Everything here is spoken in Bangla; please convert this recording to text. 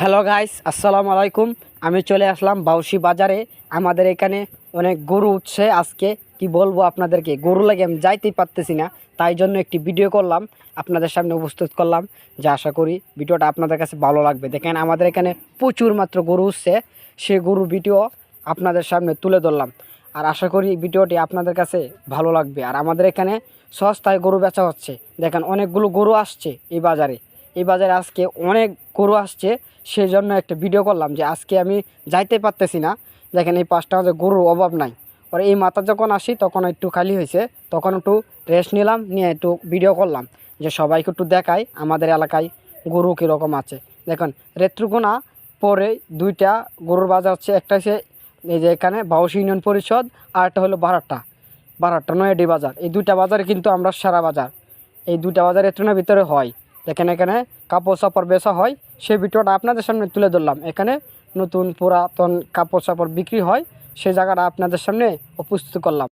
হ্যালো গাইস, আসসালামু আলাইকুম। আমি চলে আসলাম বাউসি বাজারে। আমাদের এখানে অনেক গরু উঠছে। আজকে কি বলবো আপনাদেরকে, গরু লাগে আমি যাইতেই পারতেছি না, তাই জন্য একটি ভিডিও করলাম, আপনাদের সামনে উপস্থিত করলাম। যে আশা করি ভিডিওটা আপনাদের কাছে ভালো লাগবে। দেখেন আমাদের এখানে প্রচুর মাত্র গরু উঠছে, সে গরুর ভিডিও আপনাদের সামনে তুলে ধরলাম। আর আশা করি ভিডিওটি আপনাদের কাছে ভালো লাগবে। আর আমাদের এখানে সস্তায় গরু বেচা হচ্ছে। দেখেন অনেকগুলো গরু আসছে এই বাজারে আজকে অনেক গরু আসছে। সেই জন্য একটা ভিডিও করলাম যে আজকে আমি যাইতে পারতেছি না। দেখেন এই পাঁচটা আমাদের গরুর অভাব নাই। আর এই মাথা যখন আসি তখন একটু খালি হয়েছে, তখন একটু রেস্ট নিলাম, নিয়ে একটু ভিডিও করলাম যে সবাইকে একটু দেখাই আমাদের এলাকায় গরু কীরকম আছে। দেখুন রেত্রুকোনা পরে দুইটা গরুর বাজার হচ্ছে, একটা হচ্ছে এই যে এখানে বাউসি ইউনিয়ন পরিষদ, আর একটা হলো বারাট্টা নয়াডি বাজার। এই দুইটা বাজারে কিন্তু আমরা সারা বাজার, এই দুইটা বাজার রেত্রুনের ভিতরে হয়। দেখেন এখানে কাপড় চাপড় বেচা হয়, সেই ভিডিওটা আপনাদের সামনে তুলে ধরলাম। এখানে নতুন পুরাতন কাপড় চাপড় বিক্রি হয়, সেই জায়গাটা আপনাদের সামনে উপস্থিত করলাম।